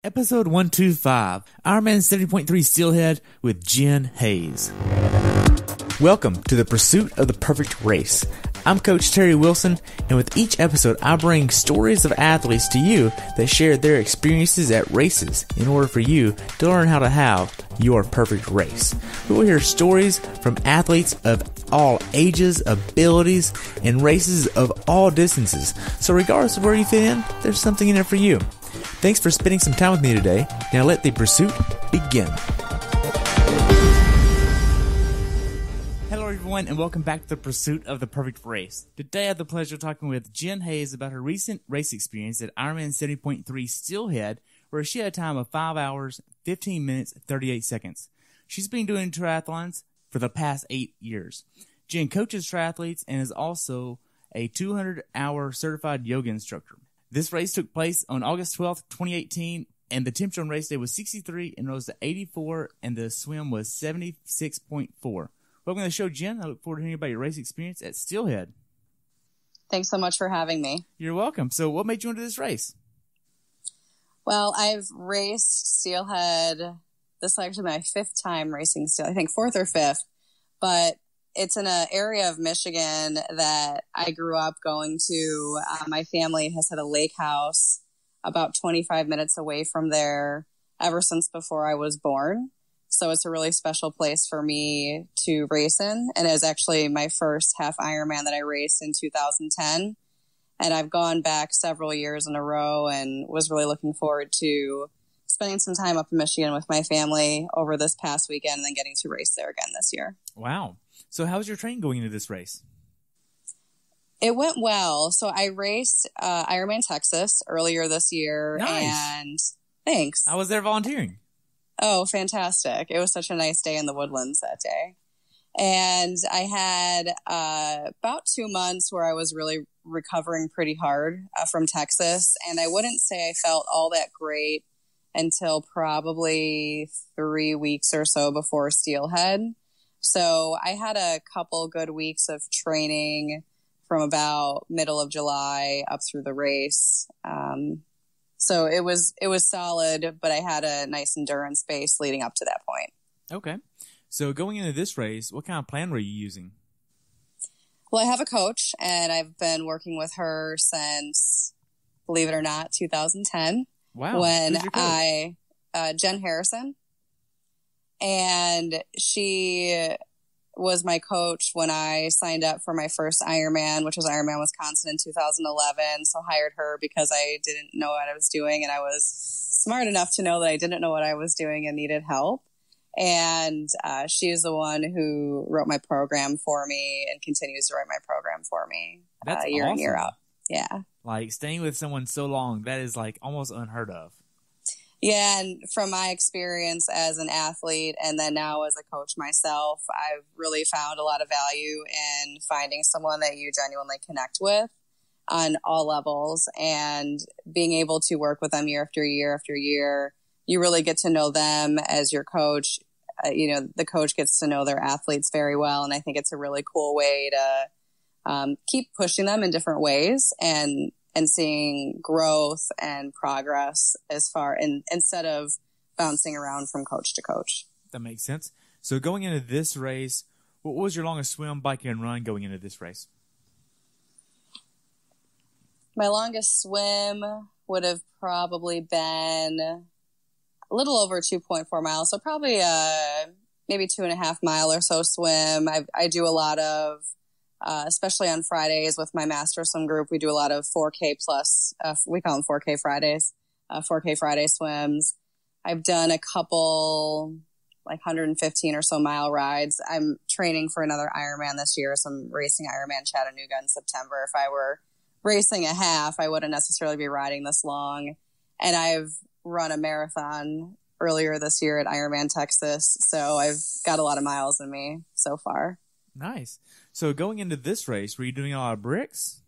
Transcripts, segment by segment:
Episode 125, Ironman 70.3 Steelhead with Jen Hayes. Welcome to the pursuit of the perfect race. I'm Coach Terry Wilson, and with each episode, I bring stories of athletes to you that share their experiences at races in order for you to learn how to have your perfect race. We will hear stories from athletes of all ages, abilities, and races of all distances. So regardless of where you fit in, there's something in it for you. Thanks for spending some time with me today. Now let the pursuit begin. Hello everyone, and welcome back to the pursuit of the perfect race. Today I have the pleasure of talking with Jen Hayes about her recent race experience at Ironman 70.3 Steelhead, where she had a time of 5 hours, 15 minutes, 38 seconds. She's been doing triathlons for the past 8 years. Jen coaches triathletes and is also a 200-hour certified yoga instructor. This race took place on August 12th, 2018, and the temperature on race day was 63 and rose to 84, and the swim was 76.4. Welcome to the show, Jen. I look forward to hearing about your race experience at Steelhead. Thanks so much for having me. You're welcome. So what made you into this race? Well, I've raced Steelhead. This is actually my fifth time racing Steelhead. I think fourth or fifth, but it's in an area of Michigan that I grew up going to. My family has had a lake house about 25 minutes away from there ever since before I was born. So it's a really special place for me to race in. And it was actually my first half Ironman that I raced in 2010. And I've gone back several years in a row and was really looking forward to spending some time up in Michigan with my family over this past weekend and then getting to race there again this year. Wow. So how was your training going into this race? It went well. So I raced Ironman Texas earlier this year. Nice. And thanks. I was there volunteering. Oh, fantastic. It was such a nice day in the woodlands that day. And I had about 2 months where I was really recovering pretty hard from Texas. And I wouldn't say I felt all that great until probably 3 weeks or so before Steelhead. So I had a couple good weeks of training from about middle of July up through the race. So it was solid, but I had a nice endurance base leading up to that point. Okay. So going into this race, what kind of plan were you using? Well, I have a coach, and I've been working with her since, believe it or not, 2010. Wow. When Who's your coach? Jen Harrison. And she was my coach when I signed up for my first Ironman, which was Ironman Wisconsin in 2011. So I hired her because I didn't know what I was doing, and I was smart enough to know that I didn't know what I was doing and needed help. And she is the one who wrote my program for me and continues to write my program for me year in, year out. Yeah. Like staying with someone so long, that is like almost unheard of. Yeah, and from my experience as an athlete and then now as a coach myself, I've really found a lot of value in finding someone that you genuinely connect with on all levels and being able to work with them year after year after year. You really get to know them as your coach. The coach gets to know their athletes very well, and I think it's a really cool way to keep pushing them in different ways and seeing growth and progress instead of bouncing around from coach to coach. That makes sense. So going into this race, what was your longest swim, bike, and run going into this race? My longest swim would have probably been a little over 2.4 miles. So probably maybe 2.5 mile or so swim. I do a lot of especially on Fridays with my master swim group, we do a lot of 4K plus, we call them 4K Fridays, 4K Friday swims. I've done a couple, like 115 or so mile rides. I'm training for another Ironman this year, so I'm racing IRONMAN Chattanooga in September. If I were racing a half, I wouldn't necessarily be riding this long. And I've run a marathon earlier this year at Ironman Texas, so I've got a lot of miles in me so far. Nice. So going into this race, were you doing a lot of bricks?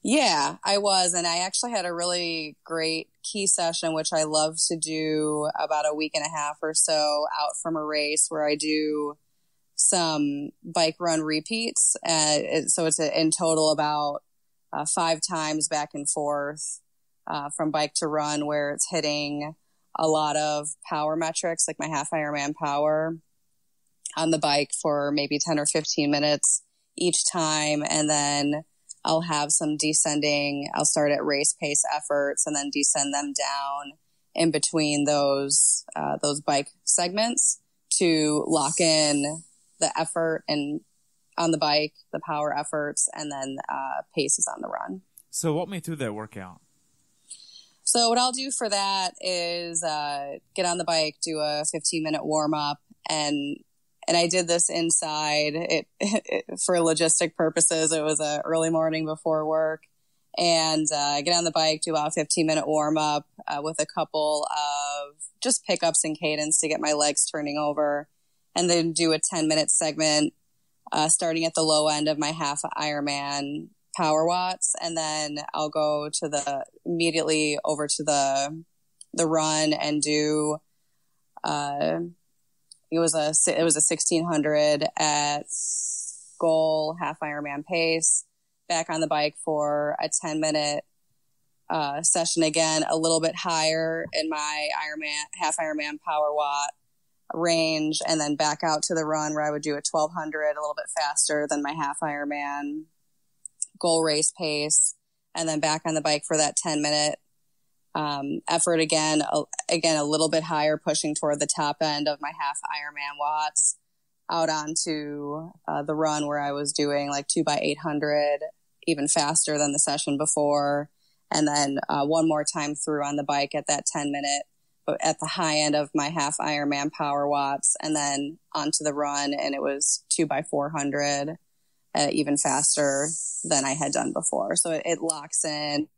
Yeah, I was. And I actually had a really great key session, which I love to do about a week and a half or so out from a race where I do some bike run repeats. So it's in total about 5 times back and forth from bike to run, where it's hitting a lot of power metrics, like my half Ironman power on the bike for maybe 10 or 15 minutes each time. And then I'll have some descending. I'll start at race pace efforts and then descend them down in between those bike segments to lock in the effort and on the bike, the power efforts, and then paces on the run. So walk me through that workout. So what I'll do for that is get on the bike, do a 15-minute warm-up, and I did this inside. For logistic purposes, it was a early morning before work, and get on the bike, do about a 15-minute warm-up with a couple of just pickups and cadence to get my legs turning over, and then do a 10-minute segment starting at the low end of my half Ironman power watts, and then I'll go to immediately over to the run and do it was a 1600 at goal half Ironman pace, back on the bike for a 10-minute session again, a little bit higher in my half Ironman power watt range, and then back out to the run where I would do a 1200, a little bit faster than my half Ironman goal race pace, and then back on the bike for that 10-minute effort again, a little bit higher, pushing toward the top end of my half Ironman watts, out onto the run where I was doing like 2x800, even faster than the session before, and then one more time through on the bike at that 10-minute, but at the high end of my half Ironman power watts, and then onto the run, and it was 2x400, even faster than I had done before. So it locks in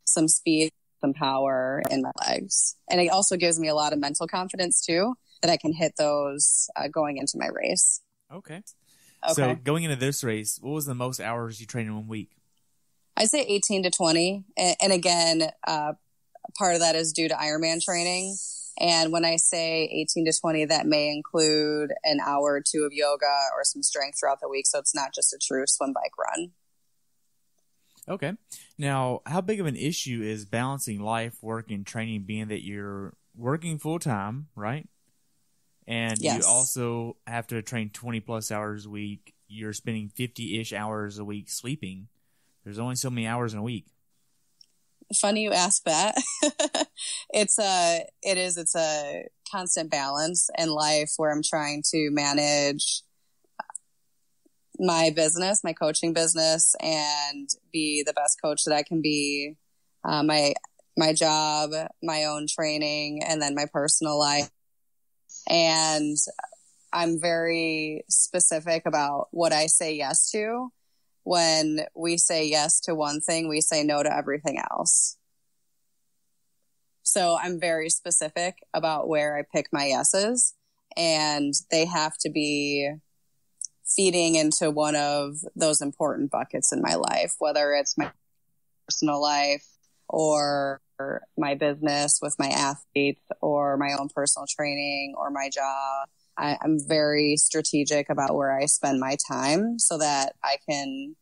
some speed, some power in my legs. And it also gives me a lot of mental confidence too, that I can hit those going into my race. Okay. So going into this race, what was the most hours you trained in 1 week? I'd say 18 to 20. And again, part of that is due to Ironman training. And when I say 18 to 20, that may include an hour or two of yoga or some strength throughout the week. So it's not just a true swim, bike, run. Okay. Now, how big of an issue is balancing life, work, and training, being that you're working full-time, right? And yes. You also have to train 20-plus hours a week. You're spending 50-ish hours a week sleeping. There's only so many hours in a week. Funny you ask that. It's a constant balance in life where I'm trying to manage my business, my coaching business, and be the best coach that I can be, my job, my own training, and then my personal life. And I'm very specific about what I say yes to. When we say yes to one thing, we say no to everything else. So I'm very specific about where I pick my yeses, and they have to be feeding into one of those important buckets in my life, whether it's my personal life or my business with my athletes or my own personal training or my job. I'm very strategic about where I spend my time so that I can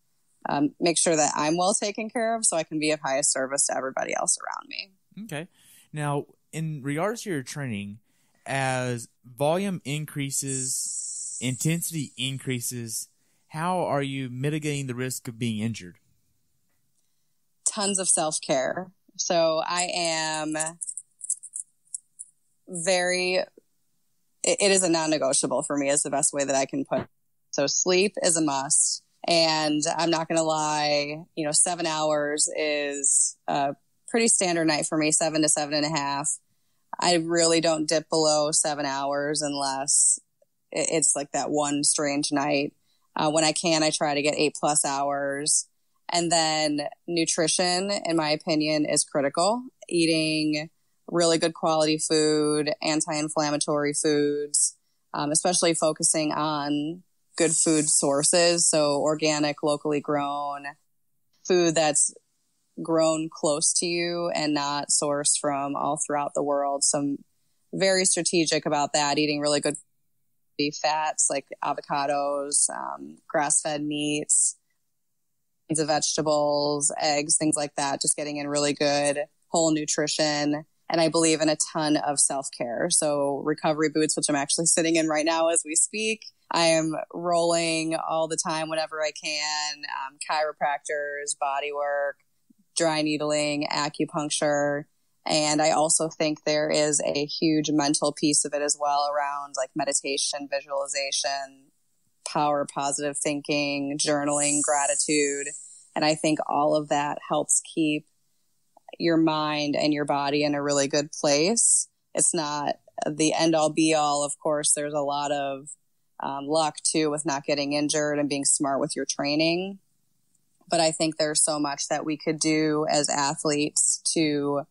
make sure that I'm well taken care of, so I can be of highest service to everybody else around me. Okay. Now, in regards to your training, as volume increases, intensity increases, how are you mitigating the risk of being injured? Tons of self-care. So I am it is a non-negotiable for me, is the best way that I can put it. So sleep is a must. And I'm not going to lie, 7 hours is a pretty standard night for me, 7 to 7.5. I really don't dip below 7 hours unless it's like that one strange night. When I can, I try to get 8+ hours. And then nutrition, in my opinion, is critical. Eating really good quality food, anti-inflammatory foods, especially focusing on good food sources. So organic, locally grown food that's grown close to you and not sourced from all throughout the world. So I'm very strategic about that, eating really good fats like avocados, grass-fed meats. of vegetables, eggs, things like that, just getting in really good whole nutrition. And I believe in a ton of self-care. So recovery boots, which I'm actually sitting in right now as we speak. I am rolling all the time whenever I can. Chiropractors, body work, dry needling, acupuncture. And I also think there is a huge mental piece of it as well around like meditation, visualization, power, positive thinking, journaling, gratitude. And I think all of that helps keep your mind and your body in a really good place. It's not the end all be all. Of course, there's a lot of luck too with not getting injured and being smart with your training. But I think there's so much that we could do as athletes to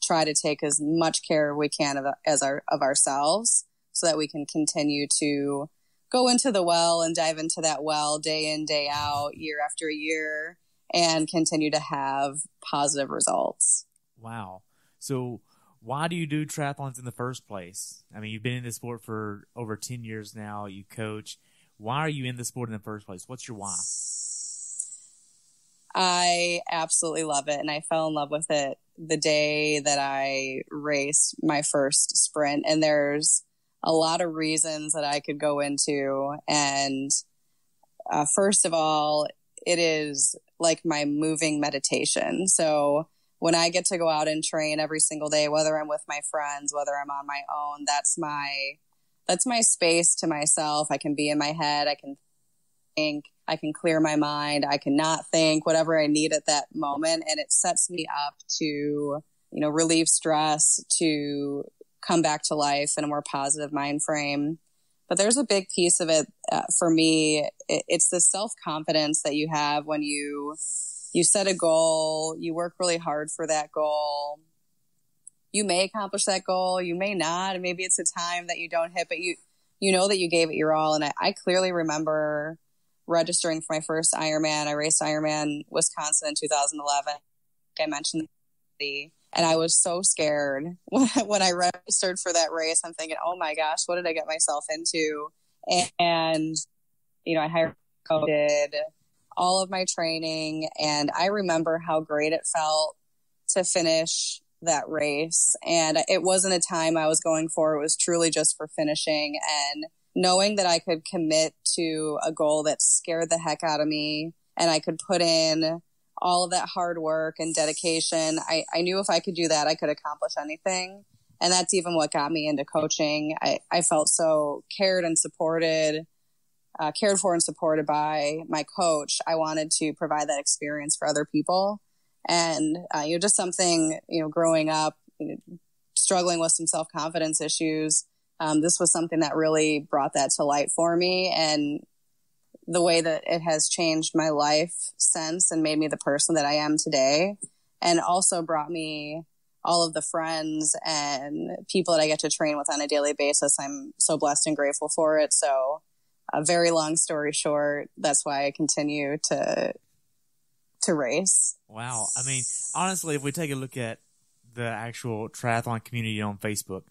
try to take as much care we can of ourselves so that we can continue to go into the well and dive into that well day in, day out, year after year, and continue to have positive results. Wow. So why do you do triathlons in the first place? I mean, you've been in this sport for over 10 years now. You coach. Why are you in the sport in the first place? What's your why? I absolutely love it. And I fell in love with it the day that I raced my first sprint. And there's a lot of reasons that I could go into. And first of all, it is like my moving meditation. So when I get to go out and train every single day, whether I'm with my friends, whether I'm on my own, that's my space to myself. I can be in my head. I can think. I can clear my mind. I can not think, whatever I need at that moment. And it sets me up to, relieve stress, to come back to life in a more positive mind frame. But there's a big piece of it for me. It's the self-confidence that you have when you set a goal, you work really hard for that goal. You may accomplish that goal, you may not. Maybe it's a time that you don't hit, but you know that you gave it your all. And I clearly remember registering for my first Ironman. I raced Ironman Wisconsin in 2011. Like I mentioned, and I was so scared when I registered for that race. I'm thinking, oh my gosh, what did I get myself into? And I hired a coach, did all of my training, and I remember how great it felt to finish that race. And it wasn't a time I was going for. It was truly just for finishing and knowing that I could commit to a goal that scared the heck out of me, and I could put in all of that hard work and dedication. I knew if I could do that, I could accomplish anything. And that's even what got me into coaching. I felt so cared and supported, cared for and supported by my coach. I wanted to provide that experience for other people. And, just something, growing up, struggling with some self-confidence issues. This was something that really brought that to light for me, and the way that it has changed my life since and made me the person that I am today, and also brought me all of the friends and people that I get to train with on a daily basis. I'm so blessed and grateful for it. So a very long story short, that's why I continue to race. Wow. I mean, honestly, if we take a look at the actual triathlon community on Facebook,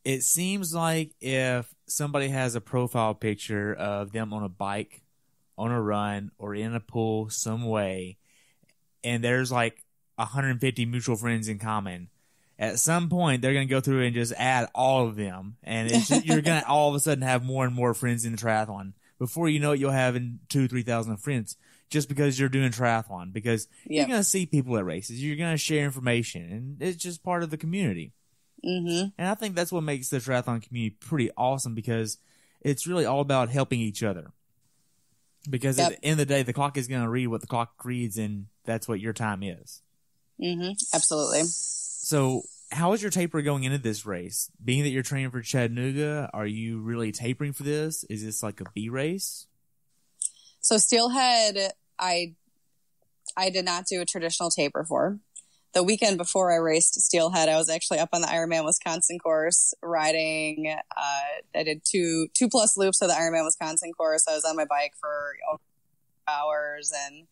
it seems like if somebody has a profile picture of them on a bike, on a run, or in a pool some way, and there's like 150 mutual friends in common, at some point they're going to go through and just add all of them. And you're going to all of a sudden have more and more friends in the triathlon. Before you know it, you'll have 2,000-3,000 friends just because you're doing triathlon, because you're going to see people at races. You're going to share information, and it's just part of the community. Mm-hmm. And I think that's what makes the triathlon community pretty awesome, because it's really all about helping each other. Because at the end of the day, the clock is going to read what the clock reads, and that's what your time is. Mm-hmm. Absolutely. So how is your taper going into this race? Being that you're training for Chattanooga, are you really tapering for this? Is this like a B race? So Steelhead, I did not do a traditional taper for. The weekend before I raced Steelhead, I was actually up on the Ironman Wisconsin course riding. I did two plus loops of the Ironman Wisconsin course. I was on my bike for hours, and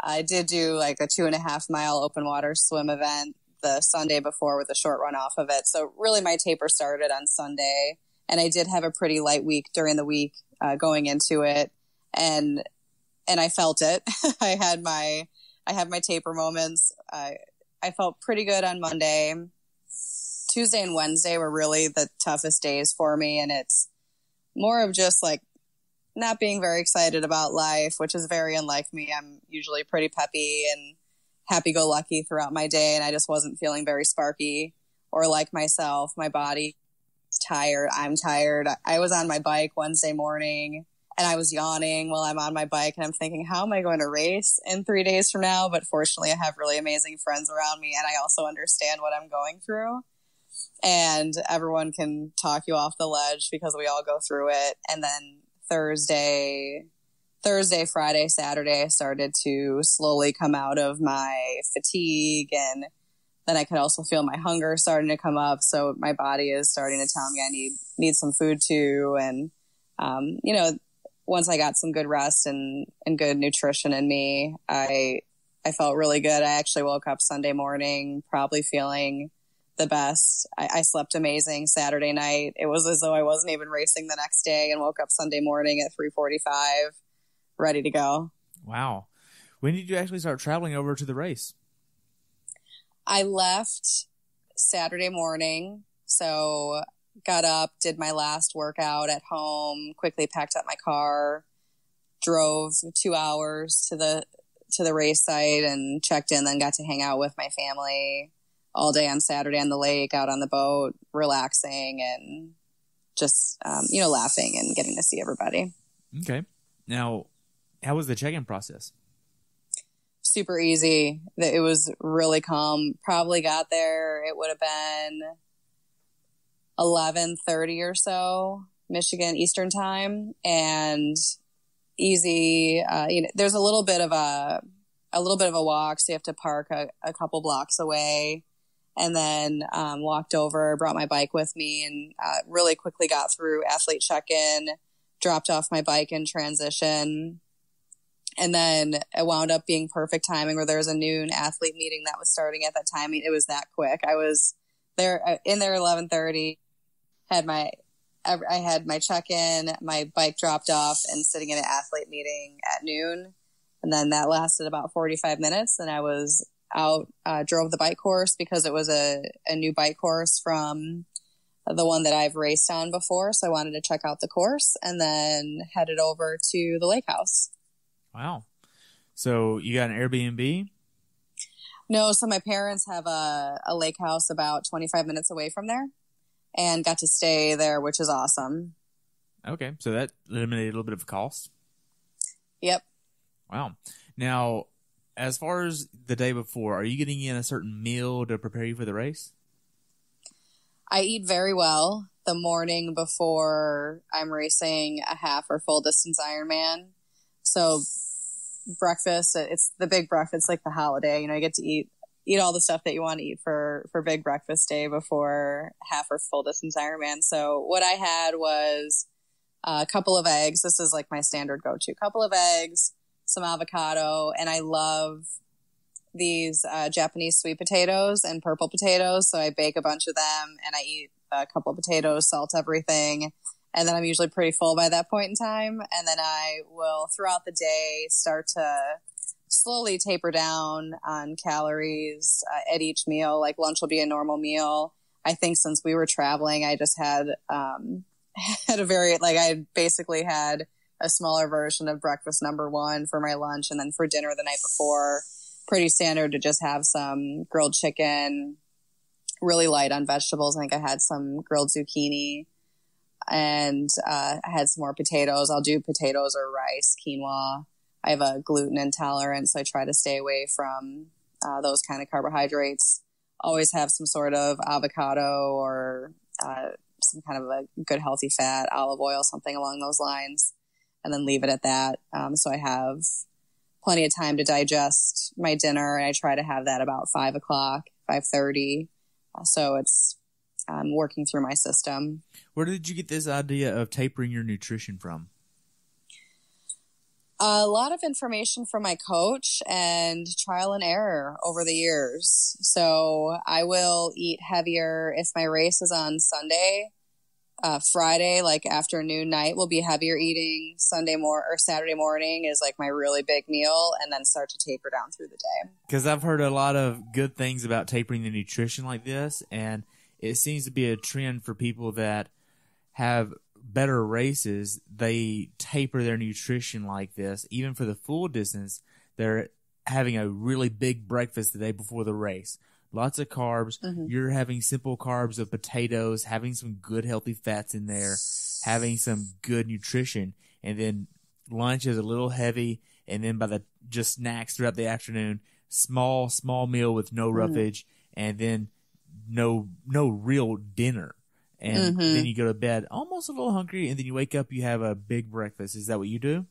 I did do like a 2.5 mile open water swim event the Sunday before with a short run off of it. So really my taper started on Sunday, and I did have a pretty light week during the week going into it. And I felt it. I had my taper moments. I felt pretty good on Monday. Tuesday and Wednesday were really the toughest days for me. And it's more of just like not being very excited about life, which is very unlike me. I'm usually pretty peppy and happy-go-lucky throughout my day. And I just wasn't feeling very sparky or like myself. My body is tired. I'm tired. I was on my bike Wednesday morning and I was yawning while I'm on my bike. And I'm thinking, how am I going to race in 3 days from now? But fortunately, I have really amazing friends around me. And I also understand what I'm going through. And everyone can talk you off the ledge because we all go through it. And then Thursday, Friday, Saturday, I started to slowly come out of my fatigue. And then I could also feel my hunger starting to come up. So my body is starting to tell me I need some food too. And, once I got some good rest and good nutrition in me, I felt really good. I actually woke up Sunday morning, probably feeling the best. I slept amazing Saturday night. It was as though I wasn't even racing the next day, and woke up Sunday morning at 3:45, ready to go. Wow. When did you actually start traveling over to the race? I left Saturday morning. So got up, did my last workout at home, quickly packed up my car, drove 2 hours to the race site and checked in, then got to hang out with my family all day on Saturday on the lake, out on the boat, relaxing and just, laughing and getting to see everybody. Okay. Now, how was the check-in process? Super easy. It was really calm. Probably got there. It would have been 11:30 or so, Michigan Eastern time, and easy. There's a little bit of a walk, so you have to park a couple blocks away, and then walked over, brought my bike with me, and really quickly got through athlete check-in, dropped off my bike in transition, and then it wound up being perfect timing where there was a noon athlete meeting that was starting at that time. It was that quick. I was there in there 11:30. I had my check-in, my bike dropped off, and sitting in an athlete meeting at noon. And then that lasted about 45 minutes. And I was out, drove the bike course because it was a new bike course from the one that I've raced on before. So I wanted to check out the course, and then headed over to the lake house. Wow. So you got an Airbnb? No. So my parents have a lake house about 25 minutes away from there, and got to stay there, which is awesome. Okay. So that eliminated a little bit of a cost? Yep. Wow. Now, as far as the day before, are you getting in a certain meal to prepare you for the race? I eat very well the morning before I'm racing a half or full distance Ironman. So breakfast, it's the big breakfast, it's like the holiday. You get to eat all the stuff that you want to eat for big breakfast day before half or full distance Ironman. So what I had was a couple of eggs. This is like my standard go-to. Couple of eggs, some avocado, and I love these Japanese sweet potatoes and purple potatoes. So I bake a bunch of them, and I eat a couple of potatoes, salt everything, and then I'm usually pretty full by that point in time. And then I will, throughout the day, start to slowly taper down on calories at each meal. Like lunch will be a normal meal. I think since we were traveling, I just had I basically had a smaller version of breakfast number one for my lunch, and then for dinner the night before, pretty standard to just have some grilled chicken, really light on vegetables. I think I had some grilled zucchini, and I had some more potatoes. I'll do potatoes or rice, quinoa. I have a gluten intolerance, so I try to stay away from those kind of carbohydrates. Always have some sort of avocado or some kind of a good healthy fat, olive oil, something along those lines, and then leave it at that. So I have plenty of time to digest my dinner, and I try to have that about 5 o'clock, 5:30. So it's working through my system. Where did you get this idea of tapering your nutrition from? A lot of information from my coach and trial and error over the years. So I will eat heavier if my race is on Sunday. Friday, like afternoon, night will be heavier eating. Saturday morning is like my really big meal, and then start to taper down through the day. Because I've heard a lot of good things about tapering the nutrition like this, and it seems to be a trend for people that have better races. They taper their nutrition like this. Even for the full distance, they're having a really big breakfast the day before the race. Lots of carbs. Mm-hmm. You're having simple carbs of potatoes, having some good healthy fats in there, having some good nutrition, and then lunch is a little heavy, and then just snacks throughout the afternoon, small meal with no roughage, and then no real dinner. And then you go to bed almost a little hungry, and then you wake up, you have a big breakfast. Is that what you do?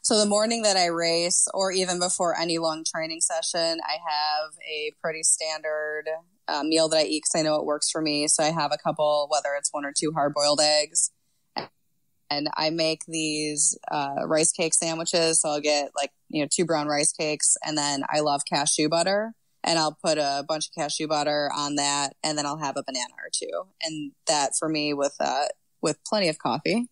So the morning that I race, or even before any long training session, I have a pretty standard meal that I eat because I know it works for me. So I have a couple, whether it's 1 or 2 hard-boiled eggs, and I make these rice cake sandwiches. So I'll get 2 brown rice cakes, and then I love cashew butter, and I'll put a bunch of cashew butter on that, and then I'll have a banana or 2. And that for me with plenty of coffee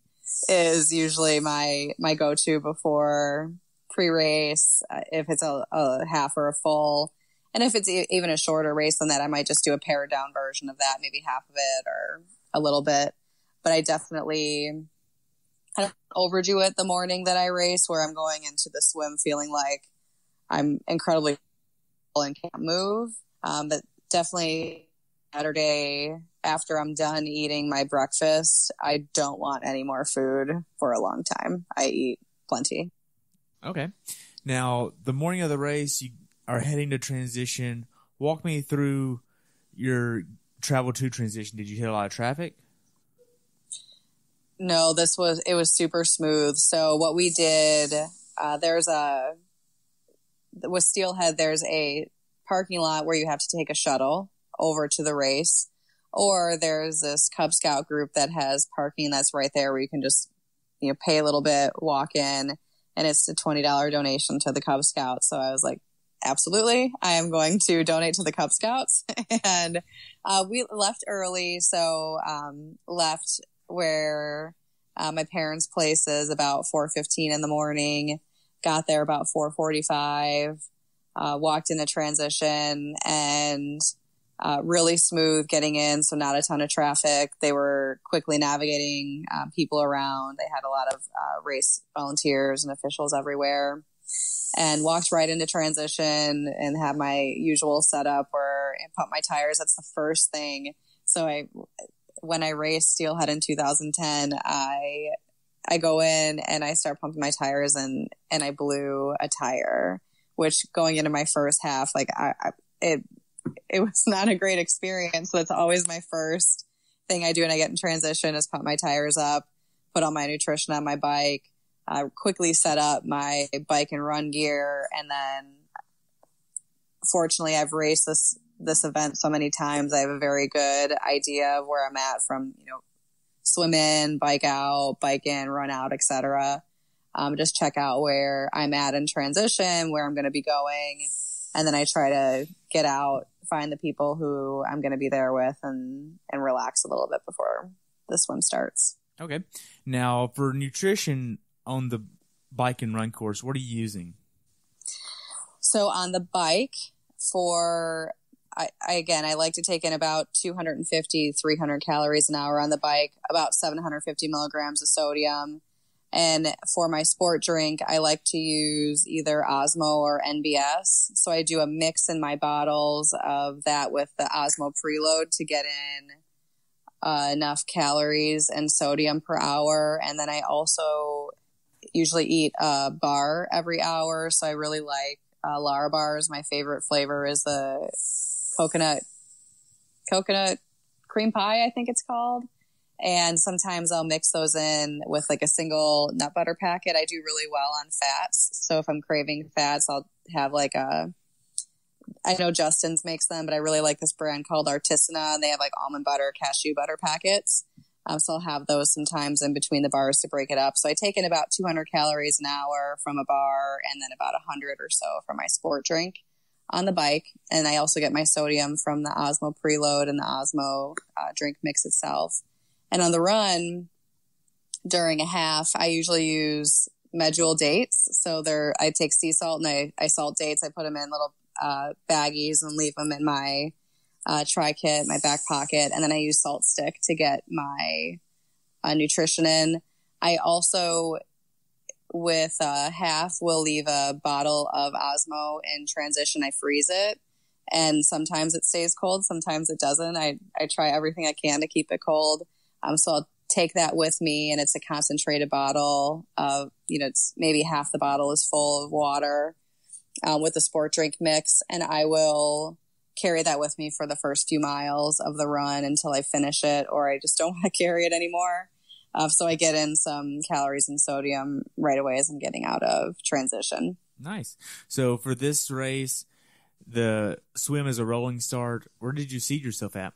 is usually my go-to before pre-race, if it's a half or a full. And if it's even a shorter race than that, I might just do a pared down version of that, maybe half of it or a little bit. But I definitely kind of overdo it the morning that I race, where I'm going into the swim feeling like I'm incredibly full and can't move. But definitely Saturday, after I'm done eating my breakfast, I don't want any more food for a long time. I eat plenty. Okay. Now, the morning of the race, you are heading to transition. Walk me through your travel to transition. Did you hit a lot of traffic? No, it was super smooth. So what we did, with Steelhead, there's a parking lot where you have to take a shuttle over to the race, or there's this Cub Scout group that has parking that's right there where you can just, pay a little bit, walk in, and it's a $20 donation to the Cub Scouts. So I was like, absolutely, I am going to donate to the Cub Scouts. And we left early, so left where my parents' place is about 4:15 in the morning, got there about 4:45, walked into transition, and really smooth getting in, so not a ton of traffic. They were quickly navigating people around. They had a lot of race volunteers and officials everywhere, and walked right into transition and had my usual setup where I pump my tires. That's the first thing. So when I raced Steelhead in 2010, I go in and I start pumping my tires, and I blew a tire, which going into my first half, it was not a great experience. So that's always my first thing I do when I get in transition is pump my tires up, put all my nutrition on my bike, quickly set up my bike and run gear. And then fortunately I've raced this event so many times. I have a very good idea of where I'm at from, swim in, bike out, bike in, run out, etc. Just check out where I'm at in transition, where I'm going to be going. And then I try to get out, find the people who I'm going to be there with, and relax a little bit before the swim starts. Okay. Now, for nutrition on the bike and run course, what are you using? So on the bike, I like to take in about 250, 300 calories an hour on the bike, about 750 milligrams of sodium. And for my sport drink, I like to use either Osmo or NBS. So I do a mix in my bottles of that with the Osmo preload to get in enough calories and sodium per hour. And then I also usually eat a bar every hour. So I really like Lara bars. My favorite flavor is the coconut cream pie, I think it's called. And sometimes I'll mix those in with a single nut butter packet. I do really well on fats. So if I'm craving fats, I'll have I know Justin's makes them, but I really like this brand called Artisanal, and they have almond butter, cashew butter packets. So I'll have those sometimes in between the bars to break it up. So I take in about 200 calories an hour from a bar, and then about 100 or so from my sport drink on the bike. And I also get my sodium from the Osmo preload and the Osmo drink mix itself. And on the run during a half, I usually use medjool dates. So I take sea salt and I salt dates. I put them in little baggies and leave them in my tri-kit, my back pocket. And then I use salt stick to get my nutrition in. I also, with half, will leave a bottle of Osmo in transition. I freeze it. And sometimes it stays cold. Sometimes it doesn't. I try everything I can to keep it cold. So I'll take that with me, and it's a concentrated bottle of, it's maybe half the bottle is full of water with the sport drink mix. And I will carry that with me for the first few miles of the run until I finish it, or I just don't want to carry it anymore. So I get in some calories and sodium right away as I'm getting out of transition. Nice. So for this race, the swim is a rolling start. Where did you seed yourself at?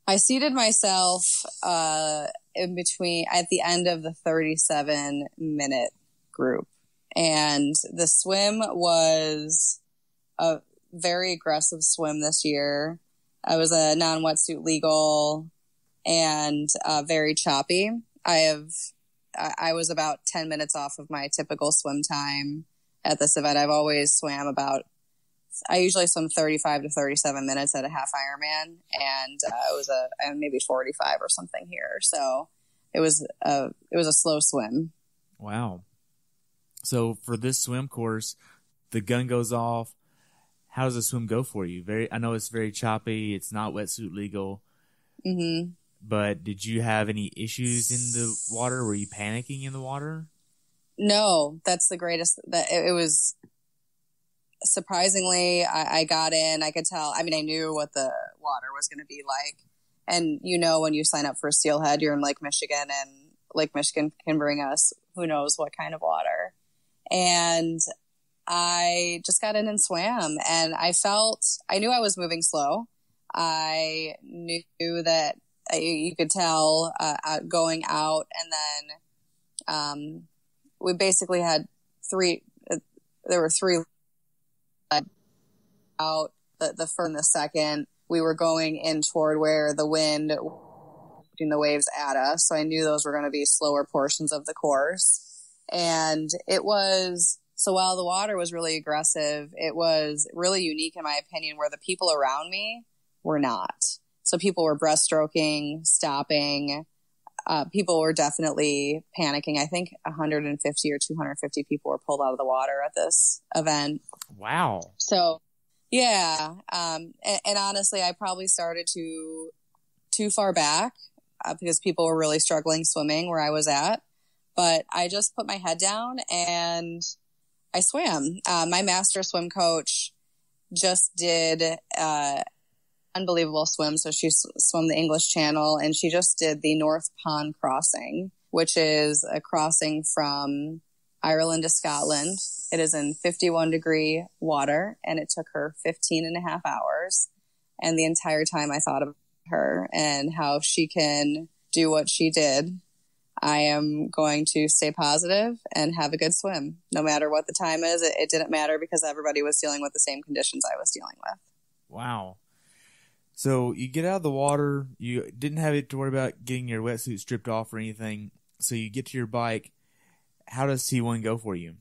I seated myself in between at the end of the 37-minute group. And the swim was a very aggressive swim this year. I was a non-wetsuit legal and very choppy. I was about 10 minutes off of my typical swim time at this event. I've always swam I usually swim 35 to 37 minutes at a half Ironman, and it was maybe 45 or something here. So it was a slow swim. Wow. So for this swim course, the gun goes off. How does the swim go for you? I know it's very choppy. It's not wetsuit legal. Mm-hmm. But did you have any issues in the water? Were you panicking in the water? No, that's the greatest. It was surprisingly, I got in. I could tell. I mean, I knew what the water was going to be like. And when you sign up for Steelhead, you're in Lake Michigan, and Lake Michigan can bring us who knows what kind of water. And I just got in and swam, and I knew I was moving slow. I knew that you could tell going out, and then we basically had there were three out, the first and the second. We were going in toward where the wind pushing the waves at us, so I knew those were going to be slower portions of the course. And it was, so while the water was really aggressive, it was really unique in my opinion, where the people around me were not. So people were breaststroking, stopping. People were definitely panicking. I think 150 or 250 people were pulled out of the water at this event. Wow. So, yeah. And honestly, I probably started too far back because people were really struggling swimming where I was at. But I just put my head down and I swam. My master swim coach just did unbelievable swim. So she swam the English Channel, and she just did the North Pond crossing, which is a crossing from Ireland to Scotland. It is in 51-degree water, and it took her 15 and a half hours. And the entire time I thought of her and how she can do what she did. I am going to stay positive and have a good swim. No matter what the time is, it didn't matter because everybody was dealing with the same conditions I was dealing with. Wow. So you get out of the water. You didn't have to worry about getting your wetsuit stripped off or anything. So you get to your bike. How does T1 go for you?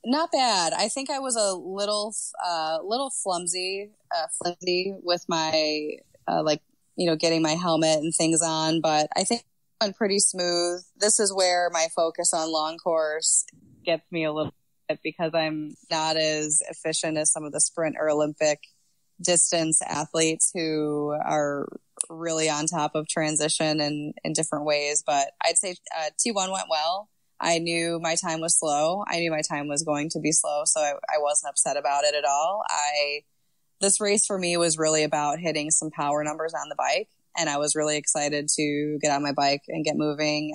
Not bad. I think I was a little flimsy with my getting my helmet and things on, but I think it went pretty smooth. This is where my focus on long course gets me a little bit because I'm not as efficient as some of the sprint or Olympic distance athletes who are really on top of transition and in different ways. But I'd say T1 went well. I knew my time was slow. I knew my time was going to be slow, so I wasn't upset about it at all. This race for me was really about hitting some power numbers on the bike, and I was really excited to get on my bike and get moving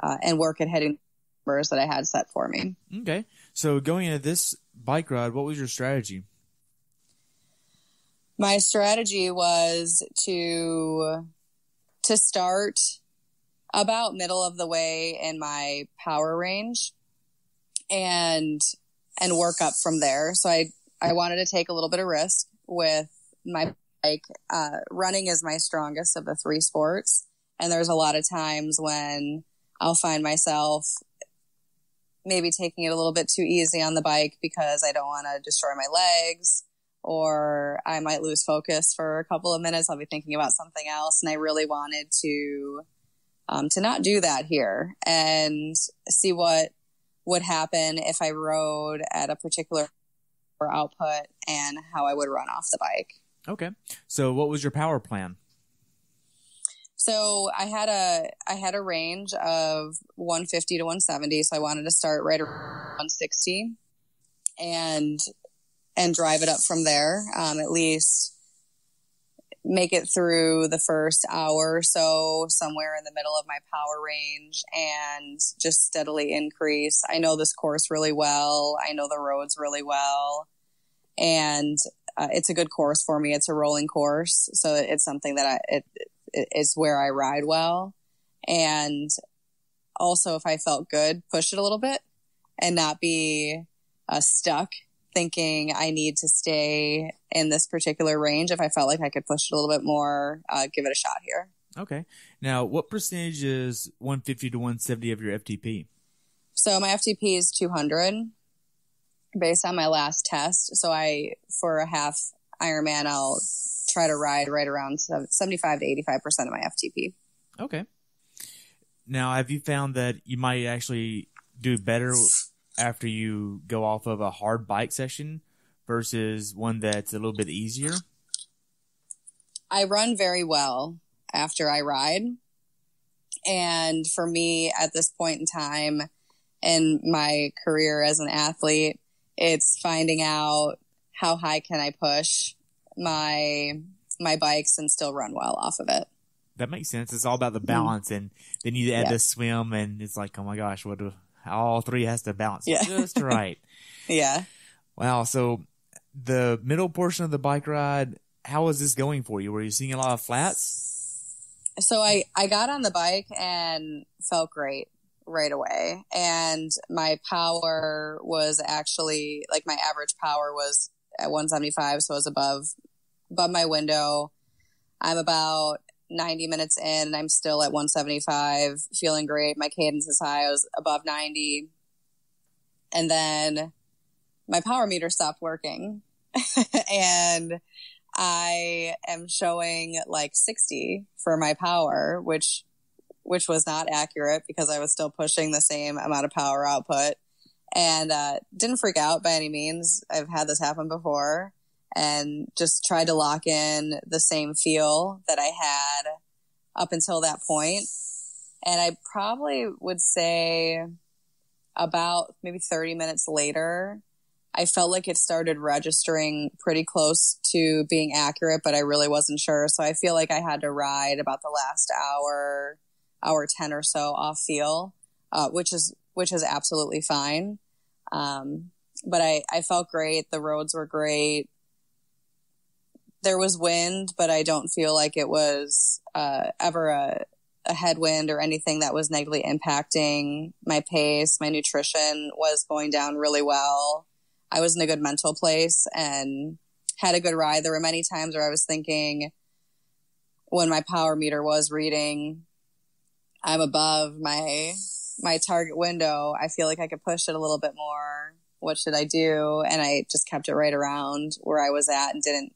and work at hitting numbers that I had set for me. Okay. So going into this bike ride, what was your strategy? My strategy was to start about middle of the way in my power range and work up from there. So I wanted to take a little bit of risk with my like running is my strongest of the three sports. And there's a lot of times when I'll find myself maybe taking it a little bit too easy on the bike because I don't want to destroy my legs, or I might lose focus for a couple of minutes. I'll be thinking about something else. And I really wanted to not do that here and see what would happen if I rode at a particular output and how I would run off the bike. Okay. So what was your power plan? So I had a range of 150 to 170. So I wanted to start right around 160 and drive it up from there. At least make it through the first hour or so, somewhere in the middle of my power range, and just steadily increase. I know this course really well. I know the roads really well. And it's a good course for me. It's a rolling course. So it's something that it's where I ride well. And also, if I felt good, push it a little bit and not be stuck thinking I need to stay in this particular range. If I felt like I could push it a little bit more, give it a shot here. Okay. Now, what percentage is 150 to 170 of your FTP? So my FTP is 200 based on my last test. So for a half Ironman, I'll try to ride right around 75 to 85% of my FTP. Okay. Now, have you found that you might actually do better after you go off of a hard bike session versus one that's a little bit easier? I run very well after I ride. And for me, at this point in time in my career as an athlete, it's finding out how high can I push my bikes and still run well off of it. That makes sense. It's all about the balance, and then you add the swim, and it's like, oh my gosh, all three has to balance just right. Yeah. Wow. So the middle portion of the bike ride, how was this going for you? Were you seeing a lot of flats? So I got on the bike and felt great right away. And my power was actually, like, my average power was at 175. So it was above my window. I'm about 90 minutes in and I'm still at 175, feeling great. My cadence is high. I was above 90. And then my power meter stopped working and I am showing like 60 for my power, which was not accurate because I was still pushing the same amount of power output, and didn't freak out by any means. I've had this happen before, and just tried to lock in the same feel that I had up until that point. And I probably would say about maybe 30 minutes later, I felt like it started registering pretty close to being accurate, but I really wasn't sure. So I feel like I had to ride about the last hour 10 or so off feel, which is absolutely fine. But I felt great. The roads were great. There was wind, but I don't feel like it was ever a headwind or anything that was negatively impacting my pace. My nutrition was going down really well. I was in a good mental place and had a good ride. There were many times where I was thinking, when my power meter was reading, I'm above my target window. I feel like I could push it a little bit more. What should I do? And I just kept it right around where I was at and didn't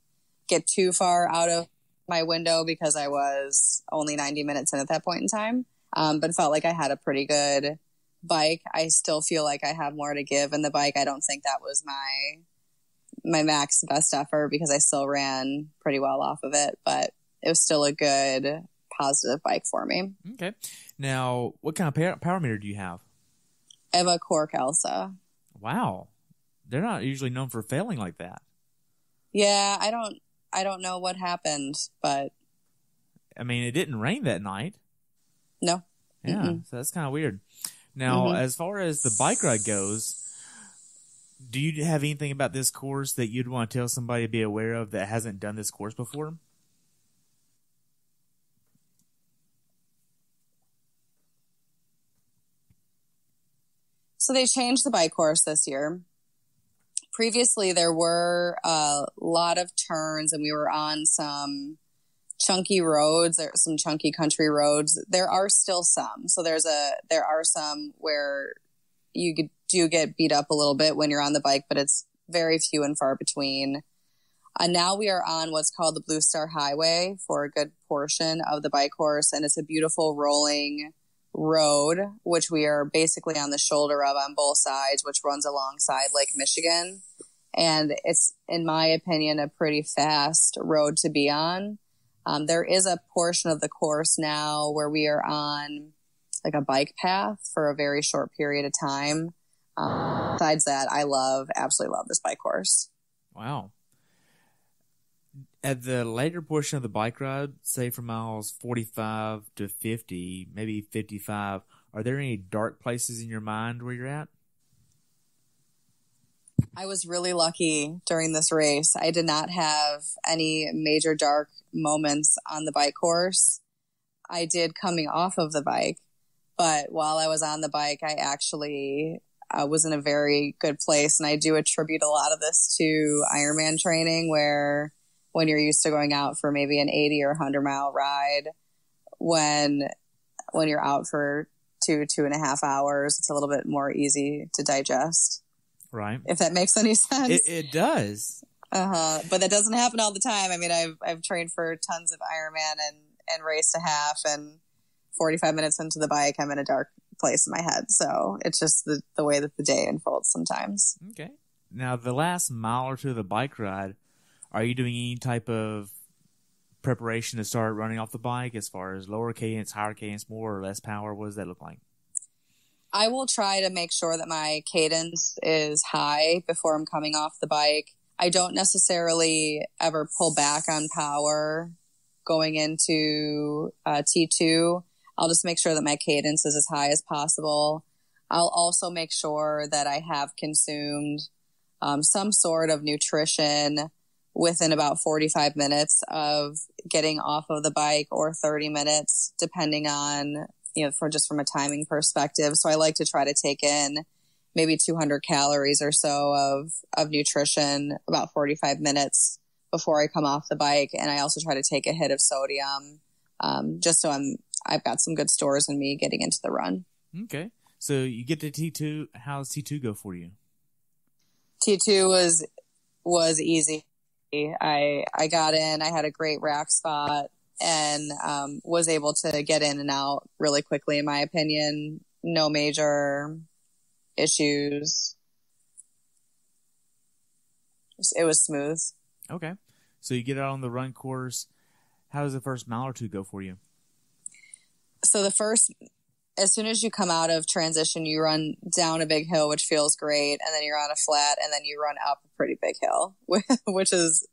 get too far out of my window because I was only 90 minutes in at that point in time. But it felt like I had a pretty good bike. I still feel like I have more to give in the bike. I don't think that was my max best effort because I still ran pretty well off of it, but it was still a good positive bike for me. Okay. Now, what kind of power meter do you have? I have a Cork Elsa. Wow. They're not usually known for failing like that. Yeah, I don't know what happened, but I mean, it didn't rain that night. No. Yeah, so that's kind of weird. Now, as far as the bike ride goes, do you have anything about this course that you'd want to tell somebody to be aware of that hasn't done this course before? So they changed the bike course this year previously there were a lot of turns and we were on some chunky roads, some chunky country roads. There are still some. So there are some where you do get beat up a little bit when you're on the bike, but it's very few and far between. Now we are on what's called the Blue Star Highway for a good portion of the bike course. And it's a beautiful rolling road, which we are basically on the shoulder of on both sides, which runs alongside Lake Michigan. And it's, in my opinion, a pretty fast road to be on. There is a portion of the course now where we are on like a bike path for a very short period of time. Besides that, I absolutely love this bike course. Wow. At the later portion of the bike ride, say from miles 45 to 50, maybe 55, are there any dark places in your mind where you're at? I was really lucky during this race. I did not have any major dark moments on the bike course. I did coming off of the bike, but while I was on the bike, I actually was in a very good place. And I do attribute a lot of this to Ironman training, where when you're used to going out for maybe an 80 or 100-mile ride, when you're out for 2.5 hours, it's a little bit more easy to digest. Right. If that makes any sense. It does. But that doesn't happen all the time. I mean, I've trained for tons of Ironman and raced a half, and 45 minutes into the bike, I'm in a dark place in my head. So it's just the way that the day unfolds sometimes. Okay. Now, the last mile or two of the bike ride, are you doing any type of preparation to start running off the bike as far as lower cadence, higher cadence, more or less power? What does that look like? I will try to make sure that my cadence is high before I'm coming off the bike. I don't necessarily ever pull back on power going into T2. I'll just make sure that my cadence is as high as possible. I'll also make sure that I have consumed some sort of nutrition within about 45 minutes of getting off of the bike, or 30 minutes, depending on, from a timing perspective. So I like to try to take in maybe 200 calories or so of nutrition about 45 minutes before I come off the bike. And I also try to take a hit of sodium, just so I've got some good stores in me getting into the run. Okay. So you get to T2. How does T2 go for you? T2 was easy. I got in, I had a great rack spot, and was able to get in and out really quickly, in my opinion. No major issues. It was smooth. Okay. So you get out on the run course. How does the first mile or two go for you? So as soon as you come out of transition, you run down a big hill, which feels great. And then you're on a flat, and then you run up a pretty big hill, which is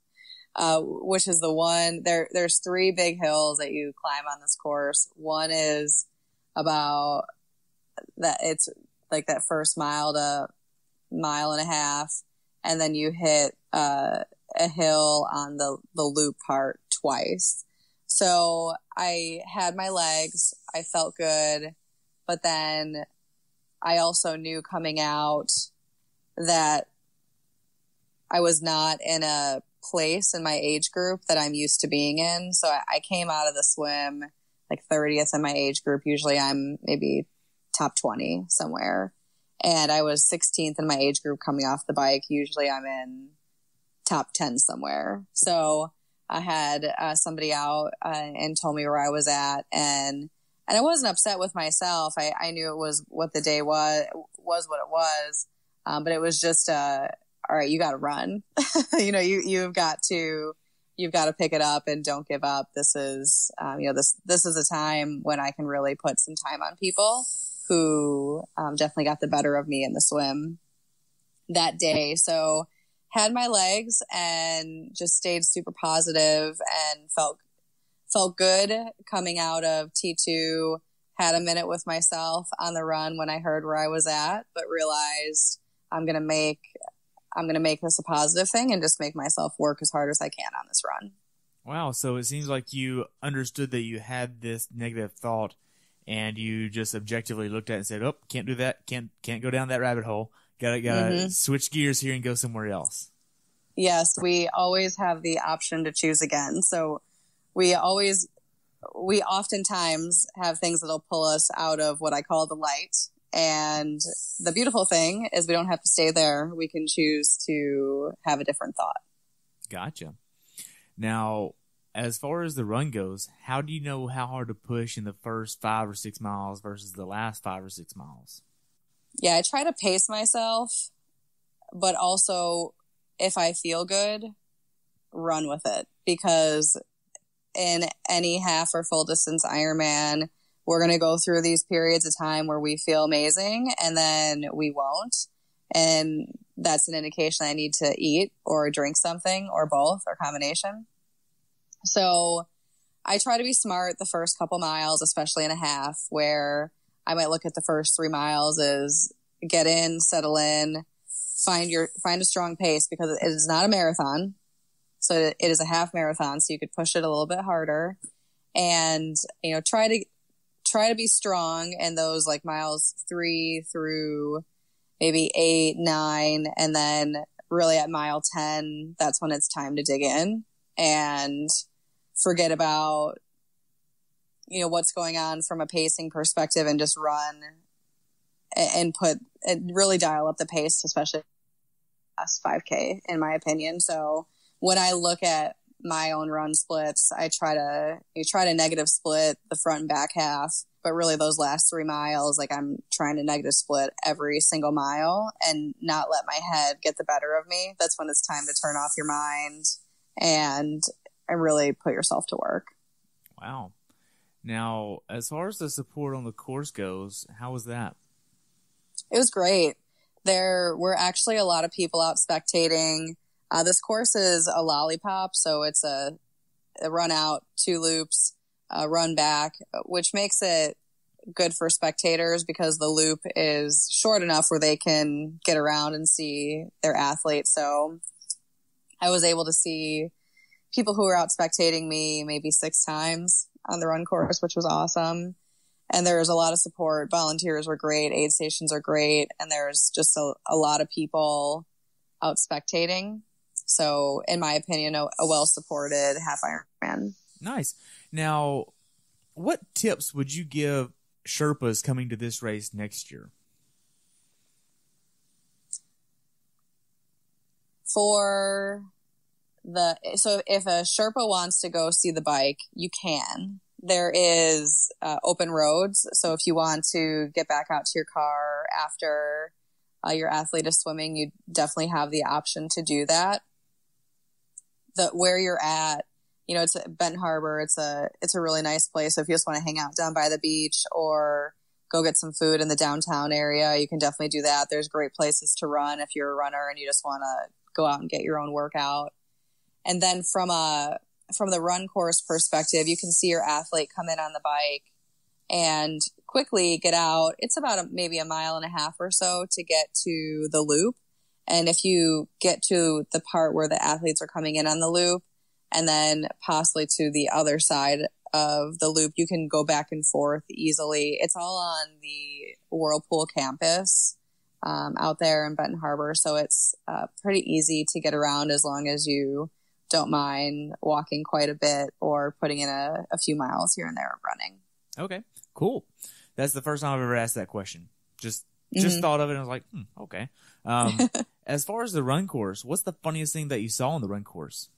the one there's 3 big hills that you climb on this course. One is about that. It's like that first mile to mile and a half. And then you hit, a hill on the loop part twice. So I had my legs, I felt good. But then I also knew coming out that I was not in a place in my age group that I'm used to being in. So I came out of the swim like 30th in my age group. Usually I'm maybe top 20 somewhere. And I was 16th in my age group coming off the bike. Usually I'm in top 10 somewhere. So I had somebody out and told me where I was at. And I wasn't upset with myself. I knew it was what the day was what it was. But it was just, all right, you got to run. You've got to pick it up and don't give up. This is, this is a time when I can really put some time on people who definitely got the better of me in the swim that day. So had my legs and just stayed super positive and felt good coming out of T2. Had a minute with myself on the run when I heard where I was at, but realized I'm going to make this a positive thing and just make myself work as hard as I can on this run. Wow. So it seems like you understood that you had this negative thought and you just objectively looked at it and said, oh, can't do that. Can't go down that rabbit hole. Gotta switch gears here and go somewhere else. Yes, we always have the option to choose again. So we oftentimes have things that'll pull us out of what I call the light. And the beautiful thing is we don't have to stay there. We can choose to have a different thought. Gotcha. Now, as far as the run goes, how do you know how hard to push in the first 5 or 6 miles versus the last 5 or 6 miles? Yeah, I try to pace myself, but also if I feel good, run with it. Because in any half or full distance Ironman, we're going to go through these periods of time where we feel amazing and then we won't. And that's an indication I need to eat or drink something or both or combination. So I try to be smart the first couple miles, especially in a half, where I might look at the first 3 miles as get in, settle in, find a strong pace, because it is not a marathon. So it is a half marathon. So you could push it a little bit harder and, try to be strong in those like miles 3 through maybe 8, 9. And then really at mile 10, that's when it's time to dig in and forget about, what's going on from a pacing perspective and just run and really dial up the pace, especially last 5K, in my opinion. So when I look at my own run splits, I try to negative split the front and back half, but really those last 3 miles, like I'm trying to negative split every single mile and not let my head get the better of me. That's when it's time to turn off your mind and really put yourself to work. Wow. Now, as far as the support on the course goes, how was that? It was great. There were actually a lot of people out spectating. This course is a lollipop, so it's a run out, 2 loops, a run back, which makes it good for spectators because the loop is short enough where they can get around and see their athlete. So I was able to see people who were out spectating me maybe 6 times on the run course, which was awesome. And there's a lot of support. Volunteers were great. Aid stations are great. And there's just a lot of people out spectating. So in my opinion, a well-supported half Ironman. Nice. Now, what tips would you give Sherpas coming to this race next year? So if a Sherpa wants to go see the bike, you can. There is open roads. So if you want to get back out to your car after your athlete is swimming, you definitely have the option to do that. Where you're at, it's Benton Harbor. It's a really nice place. So if you just want to hang out down by the beach or go get some food in the downtown area, you can definitely do that. There's great places to run if you're a runner and you just want to go out and get your own workout. And then from the run course perspective, you can see your athlete come in on the bike and quickly get out. It's about maybe a mile and a half or so to get to the loop. And if you get to the part where the athletes are coming in on the loop and then possibly to the other side of the loop, you can go back and forth easily. It's all on the Whirlpool campus out there in Benton Harbor. So it's pretty easy to get around as long as you don't mind walking quite a bit or putting in a few miles here and there of running. Okay, cool. That's the first time I've ever asked that question. Just thought of it and I was like, okay. As far as the run course, what's the funniest thing that you saw on the run course?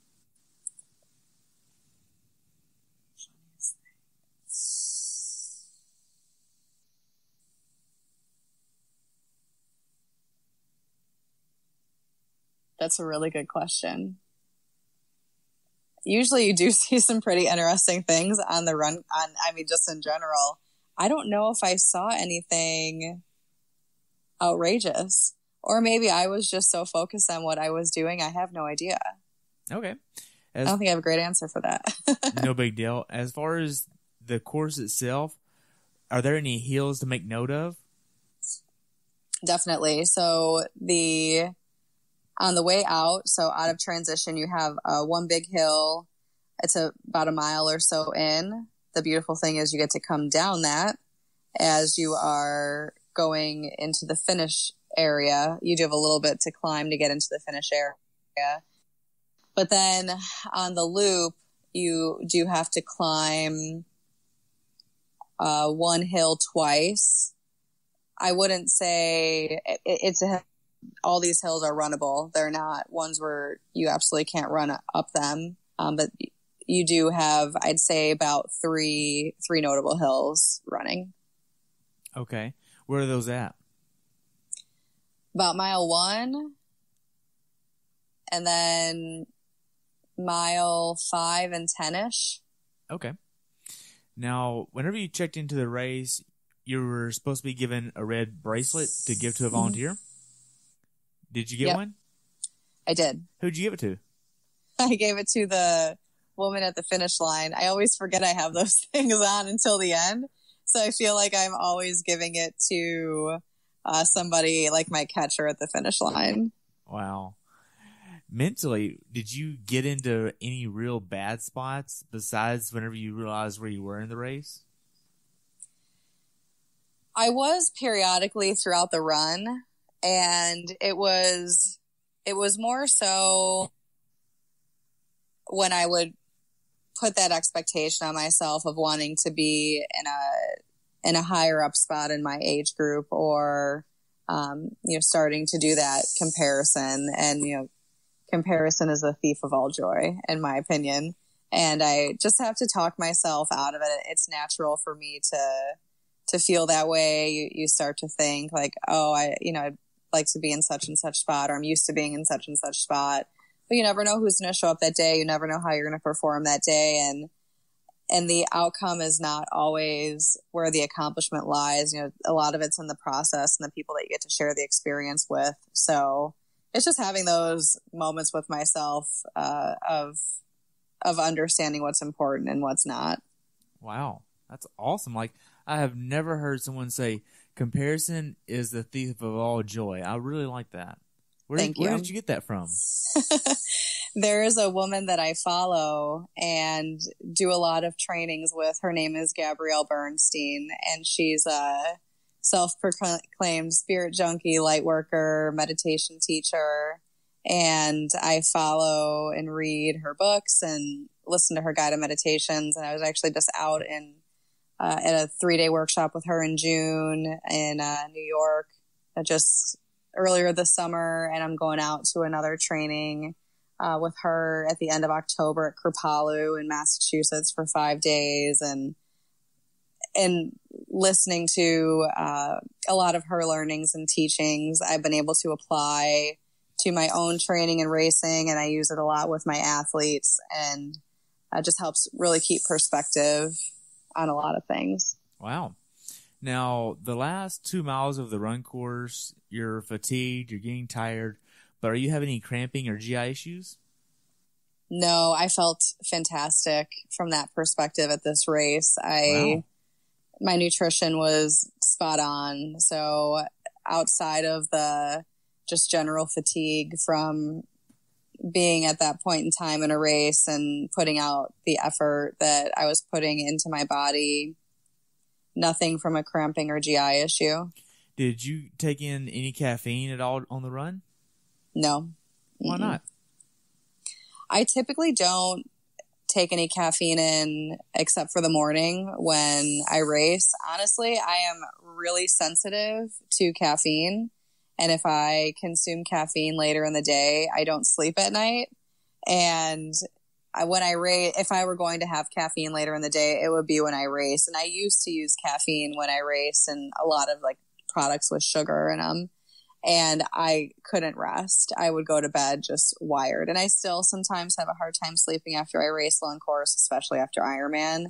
That's a really good question. Usually you do see some pretty interesting things on the run, just in general. I don't know if I saw anything outrageous. Or maybe I was just so focused on what I was doing, I have no idea. Okay. I don't think I have a great answer for that. No big deal. As far as the course itself, are there any hills to make note of? Definitely. So on the way out, so out of transition, you have one big hill. It's about a mile or so in. The beautiful thing is you get to come down that as you are going into the finish area. You do have a little bit to climb to get into the finish area. But then on the loop, you do have to climb one hill twice. I wouldn't say all these hills are runnable. They're not ones where you absolutely can't run up them. But you do have, I'd say, about three notable hills running. Okay. Where are those at? About mile 1, and then mile 5 and 10-ish. Okay. Now, whenever you checked into the race, you were supposed to be given a red bracelet to give to a volunteer. Did you get one? I did. Who'd you give it to? I gave it to the woman at the finish line. I always forget I have those things on until the end. So I feel like I'm always giving it to somebody like my catcher at the finish line. Wow. Mentally, did you get into any real bad spots besides whenever you realized where you were in the race? I was periodically throughout the run, and it was more so when I would put that expectation on myself of wanting to be in a higher up spot in my age group, or starting to do that comparison. And comparison is the thief of all joy, in my opinion. And I just have to talk myself out of it. It's natural for me to feel that way. You start to think like, oh, I'd like to be in such and such spot, or I'm used to being in such and such spot. But you never know who's going to show up that day. You never know how you're going to perform that day. And the outcome is not always where the accomplishment lies. A lot of it's in the process and the people that you get to share the experience with. So it's just having those moments with myself of understanding what's important and what's not. Wow. That's awesome. Like, I have never heard someone say comparison is the thief of all joy. I really like that. Where did you get that from? There is a woman that I follow and do a lot of trainings with. Her name is Gabrielle Bernstein, and she's a self-proclaimed spirit junkie, light worker, meditation teacher. And I follow and read her books and listen to her guided meditations. And I was actually just out at a 3-day workshop with her in June in New York, just earlier this summer. And I'm going out to another training with her at the end of October at Kripalu in Massachusetts for 5 days, and listening to a lot of her learnings and teachings, I've been able to apply to my own training and racing, and I use it a lot with my athletes, and it just helps really keep perspective on a lot of things. Wow. Now, the last 2 miles of the run course, you're fatigued, you're getting tired, but are you having any cramping or GI issues? No, I felt fantastic from that perspective at this race. My nutrition was spot on. So outside of the just general fatigue from being at that point in time in a race and putting out the effort that I was putting into my body, nothing from a cramping or GI issue. Did you take in any caffeine at all on the run? No. Why not? I typically don't take any caffeine in except for the morning when I race. Honestly, I am really sensitive to caffeine. And if I consume caffeine later in the day, I don't sleep at night. And when I race, if I were going to have caffeine later in the day, it would be when I race. And I used to use caffeine when I race, and a lot of like products with sugar in them. And I couldn't rest. I would go to bed just wired. And I still sometimes have a hard time sleeping after I race long course, especially after Ironman.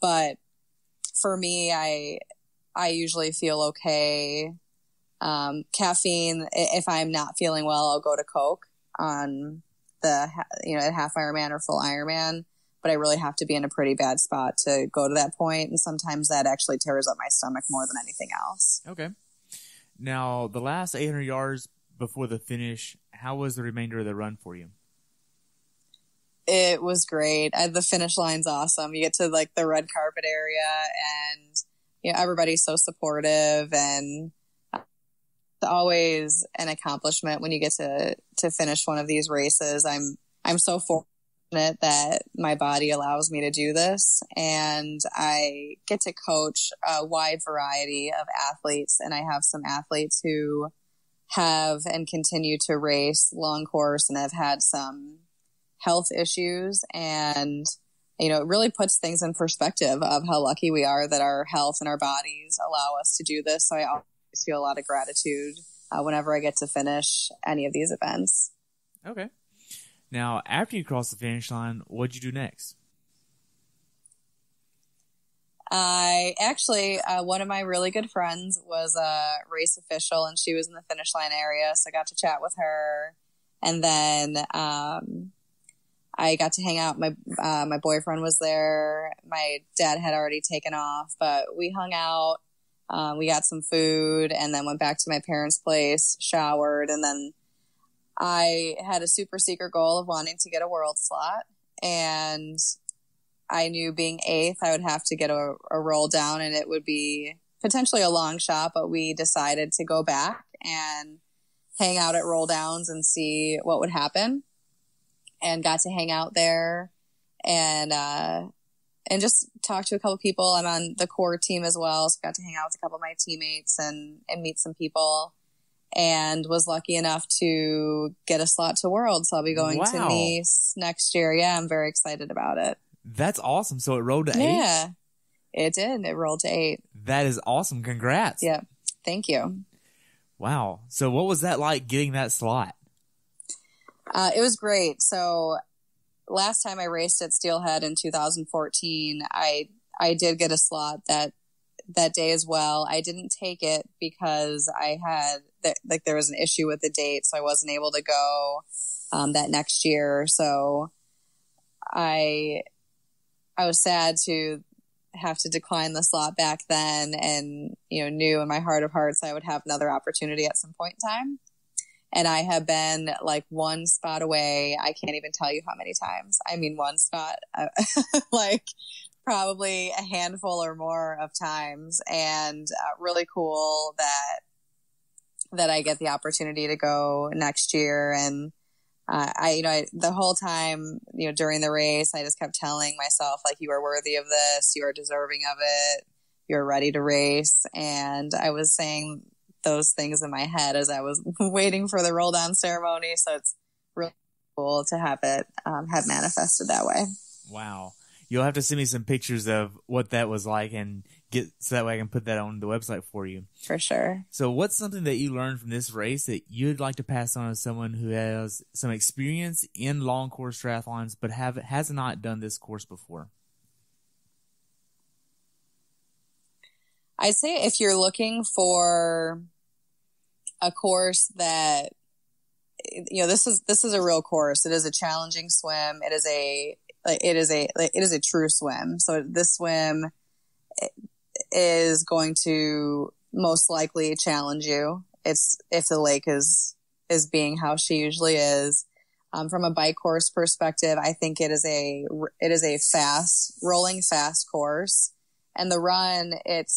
But for me, I usually feel okay. Caffeine, if I'm not feeling well, I'll go to Coke on at half Ironman or full Ironman. But I really have to be in a pretty bad spot to go to that point. And sometimes that actually tears up my stomach more than anything else. Okay. Now, the last 800 yards before the finish, how was the remainder of the run for you? It was great. The finish line's awesome. You get to like the red carpet area, and everybody's so supportive, and always an accomplishment when you get to finish one of these races. I'm so fortunate that my body allows me to do this, and I get to coach a wide variety of athletes. And I have some athletes who have and continue to race long course and have had some health issues. And, you know, it really puts things in perspective of how lucky we are that our health and our bodies allow us to do this. So I always feel a lot of gratitude whenever I get to finish any of these events. Okay. Now, after you cross the finish line, what'd you do next? I actually, one of my really good friends was a race official, and she was in the finish line area. So I got to chat with her. And then I got to hang out. My boyfriend was there. My dad had already taken off, but we hung out. We got some food and then went back to my parents' place, showered. And then I had a super secret goal of wanting to get a world slot. And I knew being 8th, I would have to get a roll down, and it would be potentially a long shot, but we decided to go back and hang out at roll downs and see what would happen, and got to hang out there and just talk to a couple people. I'm on the core team as well, so got to hang out with a couple of my teammates and meet some people, and was lucky enough to get a slot to Worlds. So I'll be going to Nice next year. Yeah, I'm very excited about it. That's awesome. So it rolled to 8? Yeah, it did. It rolled to 8. That is awesome. Congrats. Yeah, thank you. Wow. So what was that like getting that slot? It was great. So last time I raced at Steelhead in 2014, I did get a slot that day as well. I didn't take it because I had there was an issue with the date, so I wasn't able to go that next year. So I was sad to have to decline the slot back then, and, you know, knew in my heart of hearts I would have another opportunity at some point in time. And I have been like one spot away. I can't even tell you how many times. I mean, one spot, like probably a handful or more of times. And really cool that I get the opportunity to go next year. And the whole time, you know, during the race, I just kept telling myself, like, you are worthy of this. You are deserving of it. You're ready to race. And I was saying those things in my head as I was waiting for the roll down ceremony. So it's really cool to have it, have manifested that way. Wow. You'll have to send me some pictures of what that was like so that way I can put that on the website for you. For sure. So what's something that you learned from this race that you'd like to pass on to someone who has some experience in long course triathlons, but has not done this course before? I'd say if you're looking for a course that, you know, this is a real course. It is a challenging swim. It is a true swim. So this swim is going to most likely challenge you. It's if the lake is being how she usually is. From a bike course perspective, I think it is a rolling fast course. And the run, it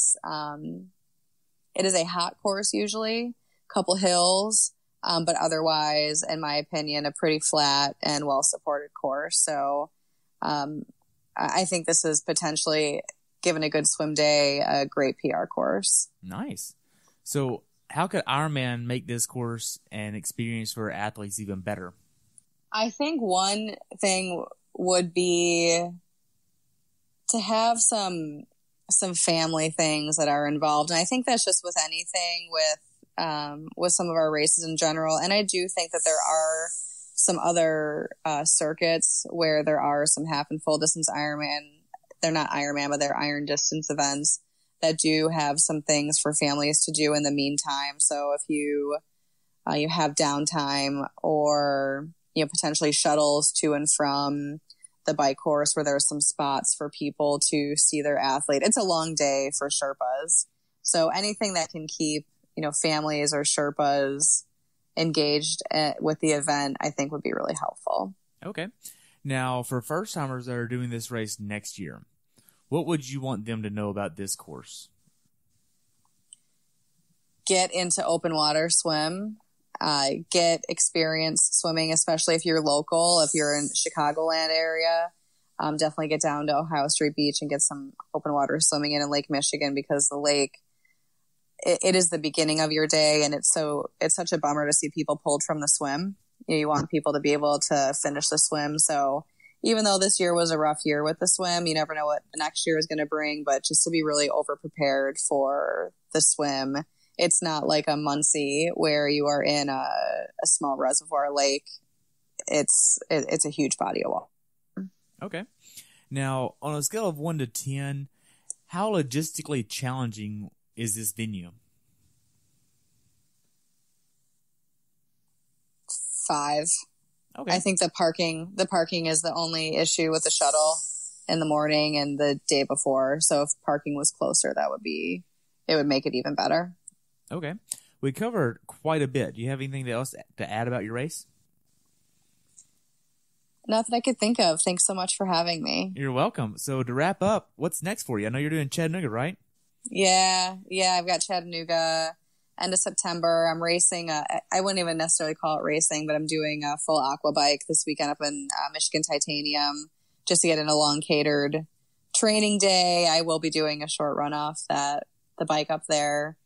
is a hot course usually, couple hills, but otherwise, in my opinion, a pretty flat and well-supported course. So I think this is potentially, given a good swim day, a great PR course. Nice. So how could Ironman make this course and experience for athletes even better? I think one thing would be to have some family things that are involved. And I think that's just with anything with some of our races in general. And I do think that there are some other circuits where there are some half and full distance Ironman. They're not Ironman, but they're iron distance events that do have some things for families to do in the meantime. So if you have downtime, or, you know, potentially shuttles to and from the bike course where there's some spots for people to see their athlete. It's a long day for Sherpas. So anything that can keep, you know, families or Sherpas engaged with the event, I think would be really helpful. Okay. Now, for first timers that are doing this race next year, what would you want them to know about this course? get into open water swim, get experience swimming, especially if you're local, if you're in Chicagoland area. Definitely get down to Ohio Street Beach and get some open water swimming in Lake Michigan, because the lake, it is the beginning of your day, and it's such a bummer to see people pulled from the swim. You want people to be able to finish the swim. So even though this year was a rough year with the swim, you never know what the next year is going to bring, but just to be really over prepared for the swim. It's not like a Muncie where you are in a small reservoir lake. It's a huge body of water. Okay. Now, on a scale of 1 to 10, how logistically challenging is this venue? 5. Okay. I think the parking is the only issue with the shuttle in the morning and the day before. So if parking was closer, it would make it even better. Okay. We covered quite a bit. Do you have anything else to add about your race? Not that I could think of. Thanks so much for having me. You're welcome. So to wrap up, what's next for you? I know you're doing Chattanooga, right? Yeah. I've got Chattanooga end of September. I'm racing. I wouldn't even necessarily call it racing, but I'm doing a full aqua bike this weekend up in Michigan Titanium, just to get in a long catered training day. I will be doing a short run off the bike up there.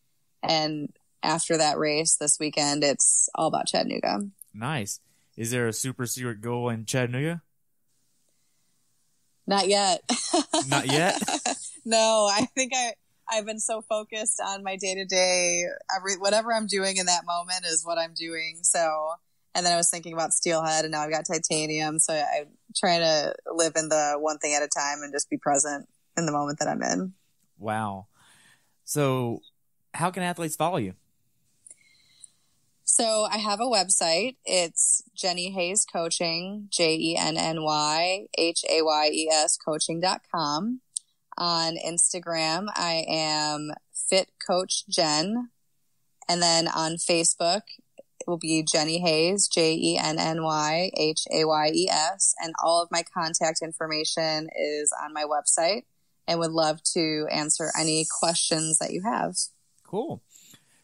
And after that race this weekend, it's all about Chattanooga. Nice. Is there a super secret goal in Chattanooga? Not yet. Not yet? No, I think I've been so focused on my day-to-day. Whatever I'm doing in that moment is what I'm doing. So, and then I was thinking about Steelhead, and now I've got Titanium. So I'm trying to live in the one thing at a time and just be present in the moment that I'm in. Wow. So how can athletes follow you? So I have a website. It's Jenny Hayes Coaching, JennyHayes coaching.com. On Instagram, I am Fit Coach Jen. And then on Facebook, it will be Jenny Hayes, JennyHayes. And all of my contact information is on my website, and would love to answer any questions that you have. Cool.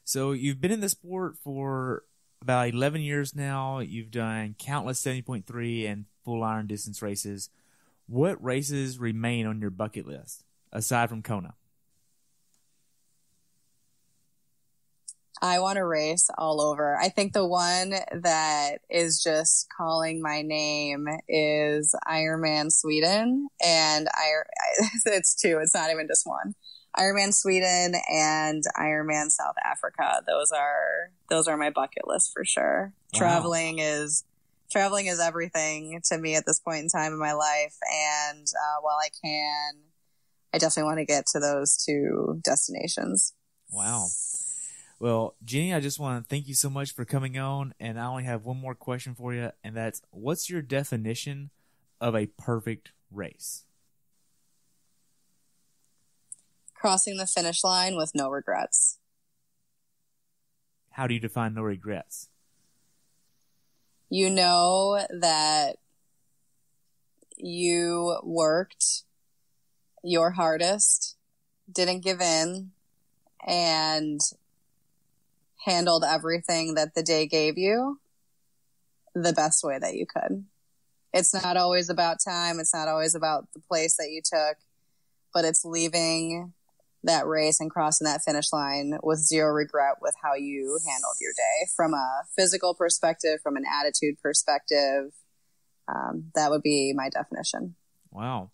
So you've been in the sport for about 11 years now. You've done countless 70.3 and full iron distance races. What races remain on your bucket list, aside from Kona? I want to race all over. I think the one that is just calling my name is Ironman Sweden. And it's 2. It's not even just 1. Ironman Sweden and Ironman South Africa. Those are my bucket list for sure. Wow. Traveling is everything to me at this point in time in my life. And while I definitely want to get to those 2 destinations. Wow. Well, Jenny, I just want to thank you so much for coming on. And I only have one more question for you. And that's, what's your definition of a perfect race? Crossing the finish line with no regrets. How do you define no regrets? You know that you worked your hardest, didn't give in, and handled everything that the day gave you the best way that you could. It's not always about time. It's not always about the place that you took, but it's leaving that race and crossing that finish line with zero regret with how you handled your day from a physical perspective, from an attitude perspective. That would be my definition. Wow.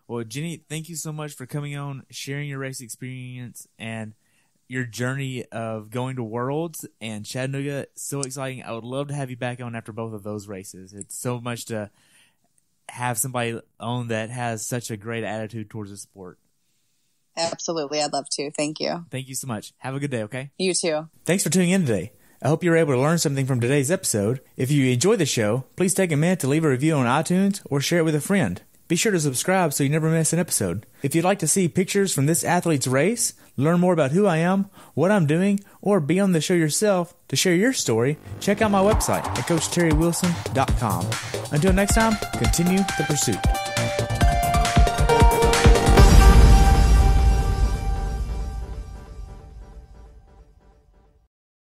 Well, Jenny, thank you so much for coming on, sharing your race experience and your journey of going to Worlds and Chattanooga. So exciting. I would love to have you back on after both of those races. It's so much to have somebody on that has such a great attitude towards the sport. Absolutely. I'd love to. Thank you. Thank you so much. Have a good day, okay? You too. Thanks for tuning in today. I hope you were able to learn something from today's episode. If you enjoyed the show, please take a minute to leave a review on iTunes or share it with a friend. Be sure to subscribe so you never miss an episode. If you'd like to see pictures from this athlete's race, learn more about who I am, what I'm doing, or be on the show yourself to share your story, check out my website at CoachTerryWilson.com. Until next time, continue the pursuit.